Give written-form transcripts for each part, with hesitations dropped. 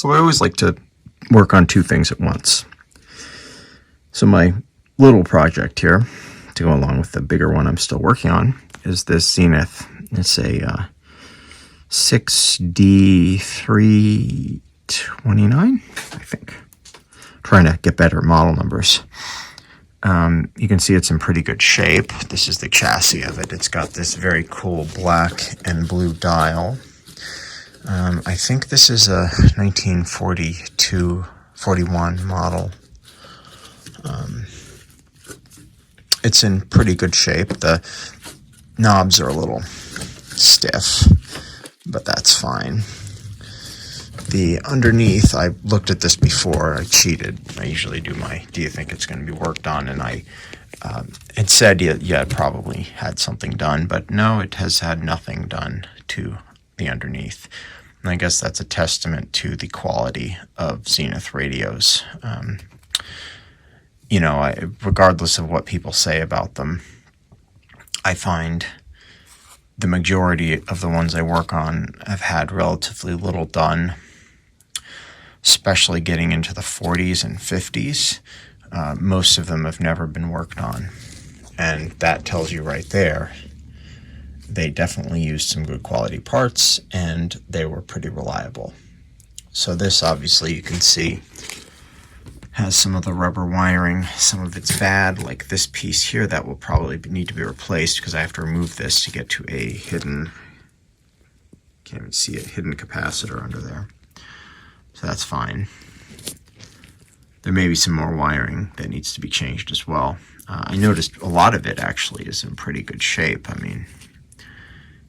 So I always like to work on two things at once. So my little project here, to go along with the bigger one I'm still working on, is this Zenith. It's a 6D539, I think. Trying to get better model numbers. You can see it's in pretty good shape. This is the chassis of it. It's got this very cool black and blue dial. I think this is a 1942-41 model. It's in pretty good shape. The knobs are a little stiff, but that's fine. The underneath, I looked at this before. I cheated. I usually do my, do you think it's going to be worked on? And I it said, yeah, it probably had something done, but no, it has had nothing done to the underneath. And I guess that's a testament to the quality of Zenith radios. You know, regardless of what people say about them, I find the majority of the ones I work on have had relatively little done, especially getting into the 40s and 50s. Most of them have never been worked on. And that tells you right there, they definitely used some good quality parts and they were pretty reliable. So this, obviously, you can see has some of the rubber wiring. Some of it's bad, like this piece here that will probably need to be replaced because I have to remove this to get to a hidden, can't even see it, hidden capacitor under there. So that's fine. There may be some more wiring that needs to be changed as well. I noticed a lot of it actually is in pretty good shape. I mean,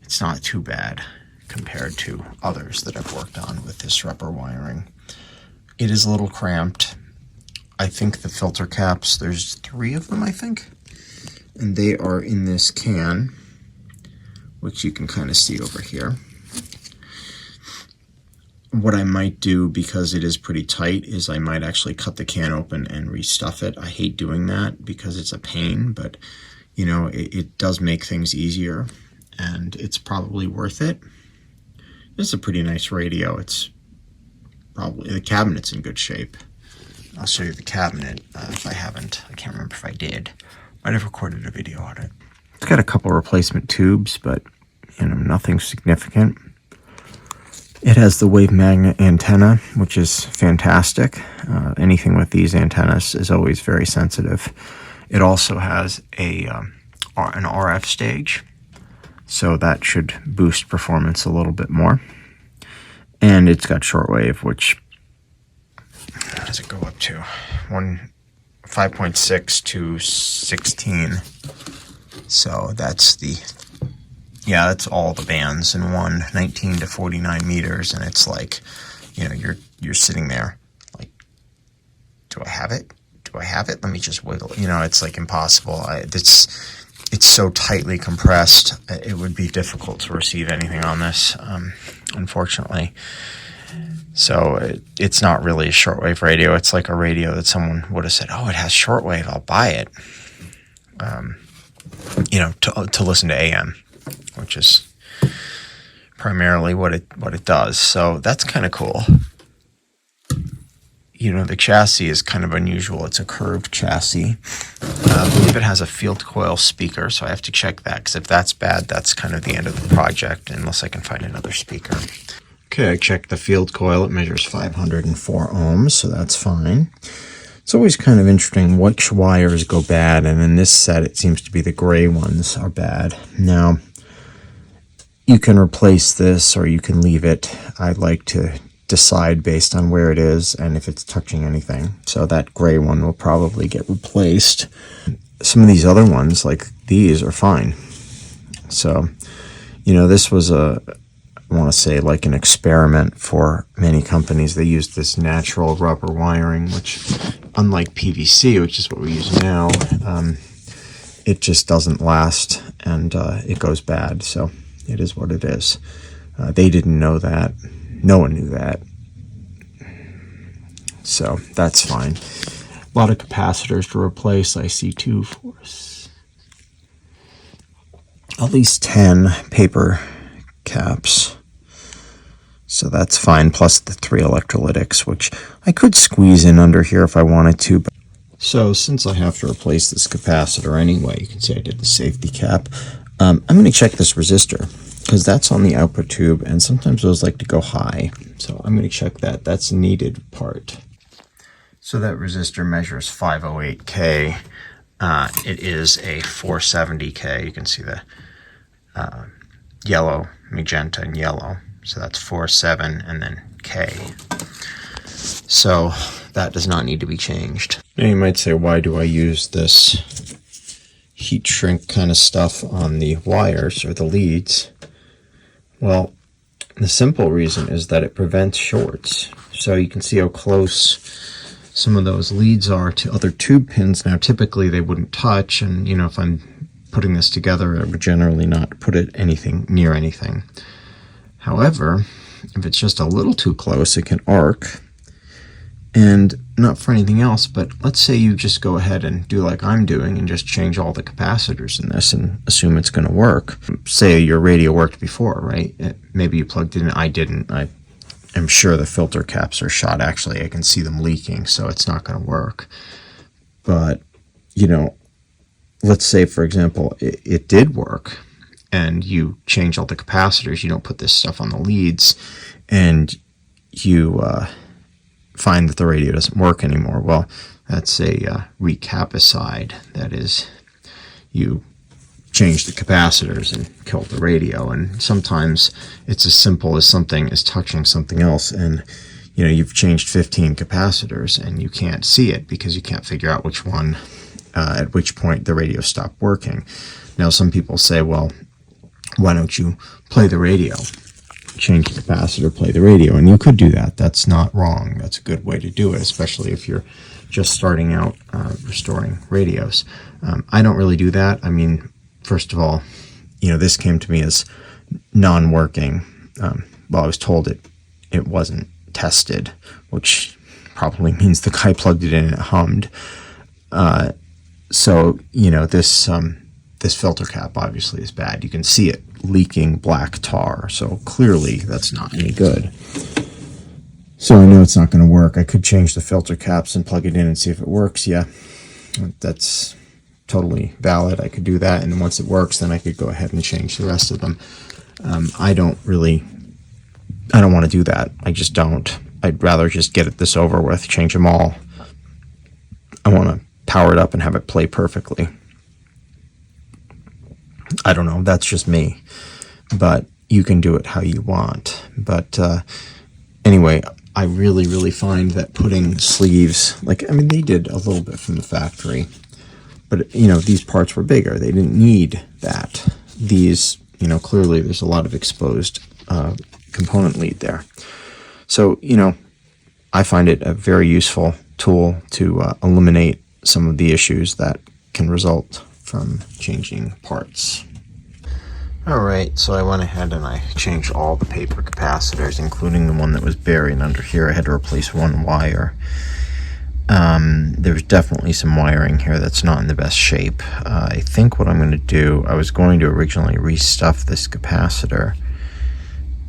it's not too bad compared to others that I've worked on with this rubber wiring. It is a little cramped. I think the filter caps, there's 3 of them, I think. And they are in this can, which you can kind of see over here. What I might do, because it is pretty tight, is I might actually cut the can open and restuff it. I hate doing that because it's a pain, but you know, it does make things easier and it's probably worth it. It's a pretty nice radio. It's probably, the cabinet's in good shape. I'll show you the cabinet if I haven't. I can't remember if I did. Might have recorded a video on it. It's got a couple replacement tubes, but you know, nothing significant. It has the wave magnet antenna, which is fantastic. Anything with these antennas is always very sensitive. It also has an RF stage, so that should boost performance a little bit more. And it's got shortwave, which, how does it go up to? 5.6 to 16. So that's that's all the bands in one, 19 to 49 meters, and it's like, you know, you're sitting there like, do I have it? Do I have it? Let me just wiggle it. You know, it's like impossible. It's so tightly compressed. It would be difficult to receive anything on this, unfortunately. So it's not really a shortwave radio. It's like a radio that someone would have said, "Oh, it has shortwave. I'll buy it." You know, to listen to AM, which is primarily what it does. So that's kind of cool. You know, the chassis is kind of unusual. It's a curved chassis. I believe it has a field coil speaker, so I have to check that, because if that's bad, that's kind of the end of the project, unless I can find another speaker. Okay, I checked the field coil. It measures 504 ohms, so that's fine. It's always kind of interesting which wires go bad, and in this set, it seems to be the gray ones are bad. Now, you can replace this or you can leave it. I like to decide based on where it is and if it's touching anything. So that gray one will probably get replaced. Some of these other ones, like these, are fine. So, you know, this was I want to say like an experiment for many companies. They used this natural rubber wiring, which, unlike PVC, which is what we use now, it just doesn't last and it goes bad. So it is what it is. They didn't know that. No one knew that. So that's fine. A lot of capacitors to replace. I see 2, 4, at least 10 paper caps. So that's fine, plus the 3 electrolytics, which I could squeeze in under here if I wanted to. But so since I have to replace this capacitor anyway, you can see I did the safety cap. I'm going to check this resistor, because that's on the output tube, and sometimes those like to go high. So I'm going to check that. That's a needed part. So that resistor measures 508K. It is a 470K. You can see the yellow, magenta, and yellow. So that's 47 and then K. So that does not need to be changed. Now you might say, why do I use this heat shrink kind of stuff on the wires or the leads? Well, the simple reason is that it prevents shorts. So you can see how close some of those leads are to other tube pins. Now typically they wouldn't touch, and you know, if I'm putting this together, I would generally not put it near anything. However, if it's just a little too close, it can arc. And not for anything else, but let's say you just go ahead and do like I'm doing and just change all the capacitors in this and assume it's going to work. Say your radio worked before, right? Maybe you plugged it in. I didn't. I am sure the filter caps are shot. Actually, I can see them leaking, so it's not going to work. But, you know, let's say, for example, it did work, and you change all the capacitors, you don't put this stuff on the leads, and you find that the radio doesn't work anymore. Well, that's a recapicide. That is, you change the capacitors and kill the radio. And sometimes it's as simple as something is touching something else, and you know, you've changed 15 capacitors and you can't see it because you can't figure out which one at which point the radio stopped working. Now some people say, well, why don't you play the radio? Change the capacitor, play the radio. And you could do that. That's not wrong. That's a good way to do it, especially if you're just starting out restoring radios. I don't really do that. I mean, first of all, you know, this came to me as non-working. Well, I was told it wasn't tested, which probably means the guy plugged it in and it hummed. So, you know, this filter cap obviously is bad. You can see it leaking black tar, so clearly that's not any good. So I know it's not going to work. I could change the filter caps and plug it in and see if it works. Yeah, that's totally valid. I could do that, and once it works, then I could go ahead and change the rest of them. I don't want to do that. I just don't. I'd rather just get this over with, change them all. I want to power it up and have it play perfectly. I don't know, that's just me, but you can do it how you want. But anyway, I really find that putting sleeves, like, I mean, they did a little bit from the factory, but, you know, these parts were bigger. They didn't need that. These, you know, clearly there's a lot of exposed component lead there. So, you know, I find it a very useful tool to eliminate some of the issues that can result from changing parts. Alright, so I went ahead and I changed all the paper capacitors, including the one that was buried under here. I had to replace one wire. There's definitely some wiring here that's not in the best shape. I think what I'm going to do, I was going to originally restuff this capacitor,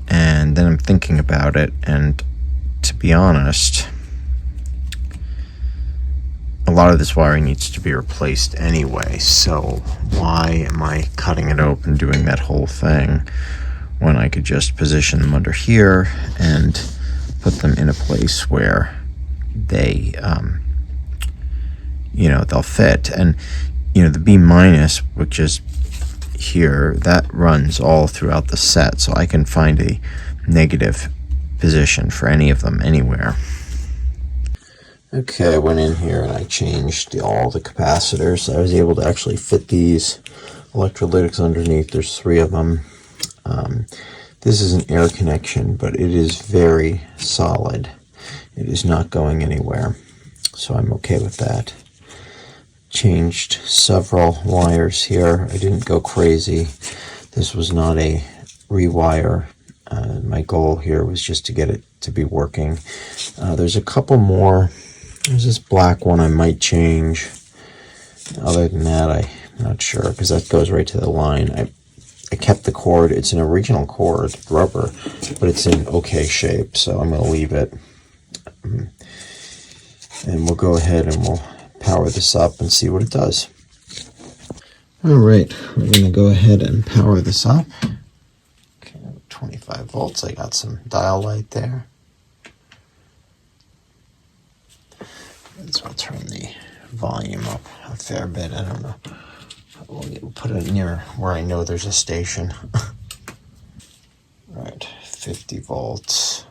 and then I'm thinking about it, and to be honest, a lot of this wiring needs to be replaced anyway, so why am I cutting it open, doing that whole thing, when I could just position them under here and put them in a place where they, you know, they'll fit. And, you know, the B minus, which is here, that runs all throughout the set, so I can find a negative position for any of them anywhere. Okay, I went in here and I changed all the capacitors. I was able to actually fit these electrolytics underneath. There's 3 of them. This is an air connection, but it is very solid. It is not going anywhere, so I'm okay with that. Changed several wires here. I didn't go crazy. This was not a rewire. My goal here was just to get it to be working. There's a couple more. There's this black one I might change. Other than that, I'm not sure, because that goes right to the line. I kept the cord. It's an original cord, rubber, but it's in okay shape, so I'm going to leave it. And we'll go ahead and we'll power this up and see what it does. All right, we're going to go ahead and power this up. Okay, 25 volts. I got some dial light there. So I'll turn the volume up a fair bit. I don't know. We'll put it near where I know there's a station. Right, 50 volts,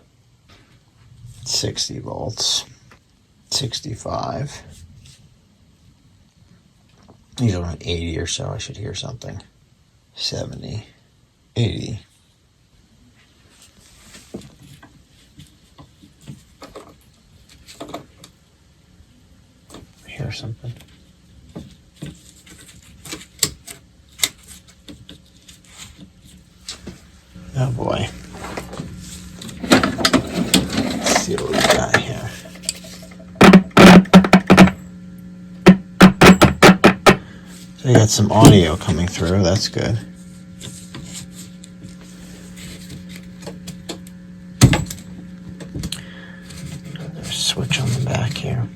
60 volts, 65. These are around 80 or so. I should hear something. 70, 80. Hear something. Oh boy. Let's see what we got here. So we got some audio coming through, that's good. There's a switch on the back here.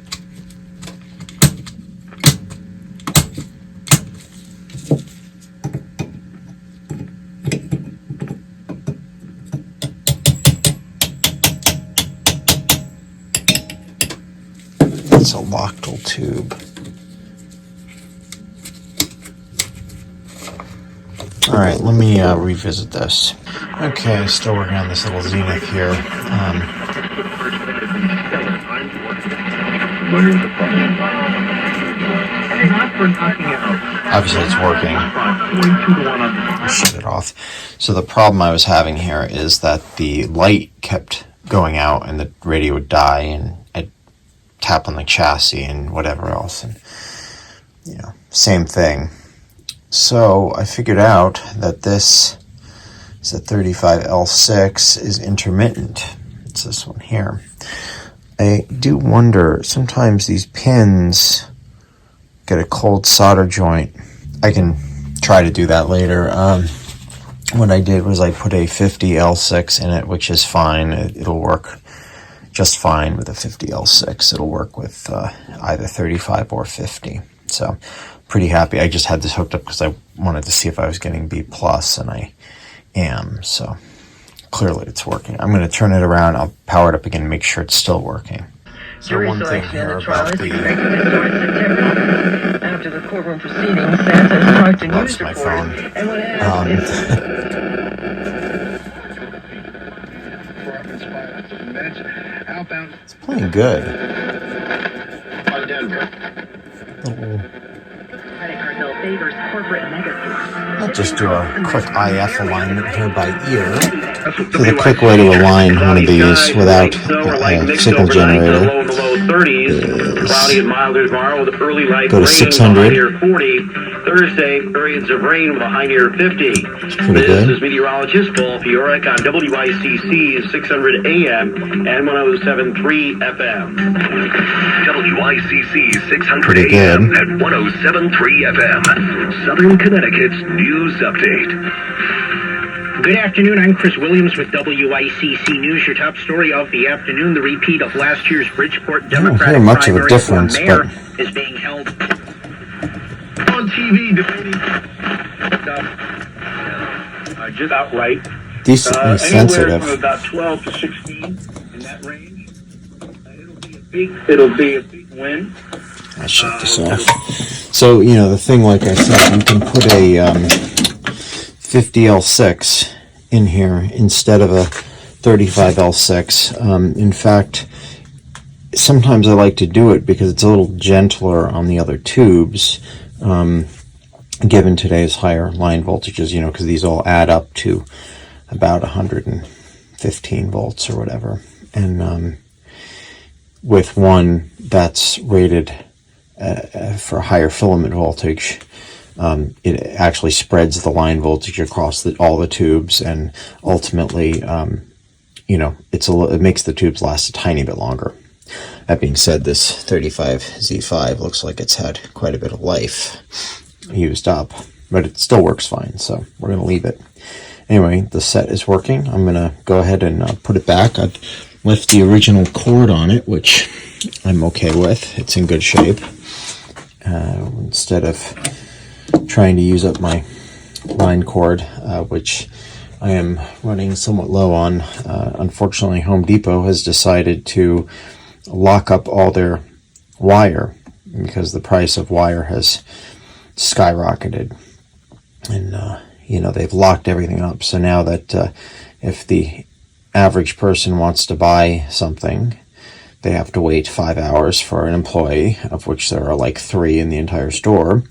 It's a Lochtel tube. All right, let me revisit this. Okay, still working on this little Zenith here. Obviously it's working. Shut it off. So the problem I was having here is that the light kept going out and the radio would die, and I'd tap on the chassis and whatever else, and same thing. So I figured out that this is a 35L6 is intermittent. It's this one here. I do wonder, sometimes these pins get a cold solder joint. I can try to do that later. What I did was I put a 50L6 in it, which is fine. It'll work just fine with a 50L6. It'll work with either 35 or 50. So pretty happy. I just had this hooked up because I wanted to see if I was getting B+, and I am. So clearly it's working. I'm going to turn it around. I'll power it up again and make sure it's still working. So one thing here about the... After the courtroom proceedings, Santa's talked to news my reporters. phone. It's playing good. I'll just do a quick IF alignment here by ear. So the quick way to align one of these without a signal generator is go to 600. Thursday, periods of rain with a high near 50. It's pretty good. This is meteorologist Paul Fiorek on WICC 600 AM and 107.3 FM. WICC 600 AM at 107.3 FM. Southern Connecticut's news update. Good afternoon, I'm Chris Williams with WICC News. Your top story of the afternoon, the repeat of last year's Bridgeport Democratic I don't hear much of a primary difference, for mayor but is being held On TV, just outright. decently sensitive. From about 12 to 16 in that range. It'll be a big win. I'll shut this off. So, the thing, like I said, you can put a 50L6 in here instead of a 35L6. In fact, sometimes I like to do it because it's a little gentler on the other tubes, given today's higher line voltages, because these all add up to about 115 volts or whatever. And with one that's rated for higher filament voltage, it actually spreads the line voltage across all the tubes, and ultimately, it makes the tubes last a tiny bit longer. That being said, this 35Z5 looks like it's had quite a bit of life used up. but it still works fine, so we're going to leave it. Anyway, the set is working. I'm going to go ahead and put it back. I've left the original cord on it, which I'm okay with. It's in good shape. Instead of trying to use up my line cord, which I am running somewhat low on. Unfortunately, Home Depot has decided to lock up all their wire because the price of wire has skyrocketed. And, they've locked everything up. So now that if the average person wants to buy something, they have to wait 5 hours for an employee, of which there are like 3 in the entire store,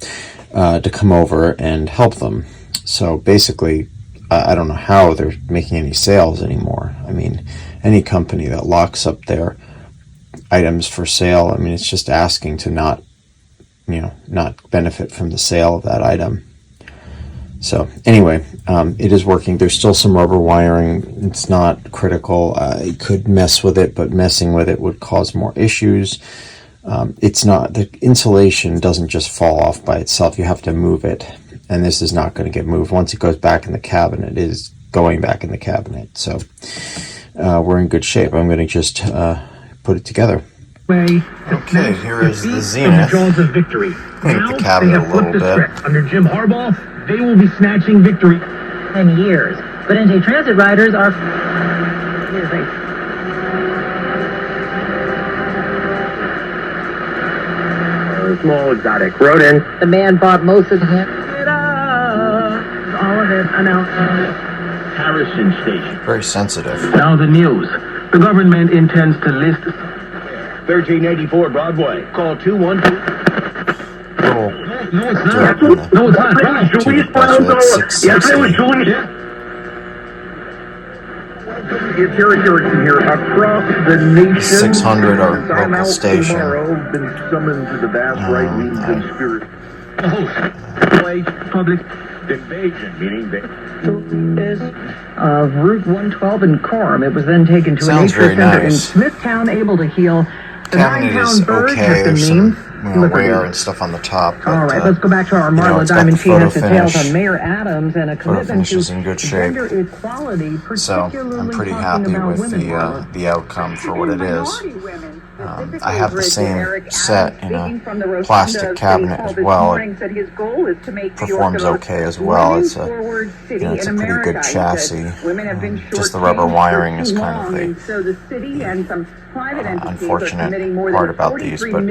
to come over and help them. So basically, I don't know how they're making any sales anymore. I mean, any company that locks up their items for sale, I mean, it's just asking to not benefit from the sale of that item. So anyway, it is working. There's still some rubber wiring. It's not critical. It could mess with it, but messing with it would cause more issues. The insulation doesn't just fall off by itself. You have to move it, and this is not going to get moved. Once it goes back in the cabinet, it is going back in the cabinet. So we're in good shape. I'm going to just put it together. Okay, here is the Zenith. Jaws of victory. Clean up the cabinet a little bit. Under Jim Harbaugh, they will be snatching victory. 10 years. But anti-transit riders are... Small exotic rodent. The man bought most of him. All of it announced. Harrison Station. Very sensitive. Now the news. The government intends to list 1384 Broadway. Call 212. Little No, it's drop not. in the No, it's not. tube bus with 660. It's Eric here across the nation. 600 our local station. Been summoned to the vast right-wing conspiracy. Public Invasion, meaning that. Of Route 112 in Coram. It was then taken to a Sounds nature very center in nice. Smithtown, able to heal. The Cabinet 9-pound is bird okay. has been There's some named. wear and stuff on the top. But, All right, let's go back to our Marla it's got Diamond. the She has photo details finish. on Mayor Adams and a commitment finish is to in good shape. gender equality, So particularly I'm pretty talking happy about with women, Marla. the outcome for what it is. I have the same set in a plastic cabinet as well. It performs okay as well. It's a pretty good chassis. Just the rubber wiring is kind of the unfortunate part about these, but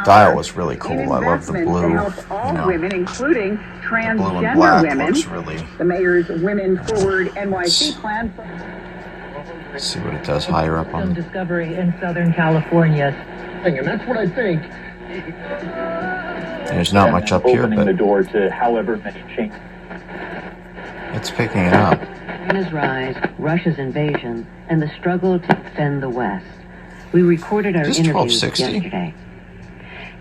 dial was really cool. I love the blue, including the transgender blue and black women. looks really. The mayor's Women Forward NYC plan. Let's see what it does higher up on. Discovery in Southern California. And that's what I think. There's not much up here, but the door to however many changes. it's picking it up. China's rise, Russia's invasion, and the struggle to defend the West. We recorded our Is this interviews 1260? yesterday.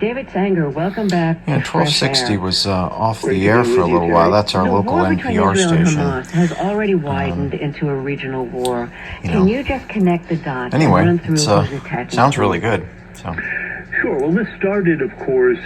David Sanger, welcome back. Yeah, to Fresh 1260 Air. was off the air for a little while. That's our The local war between NPR Israel and station. Hamas has already widened into a regional war. You Can know. you just connect the dots Anyway, and run through it's who's attacking sounds who? really good. So Sure. Well, this started, of course.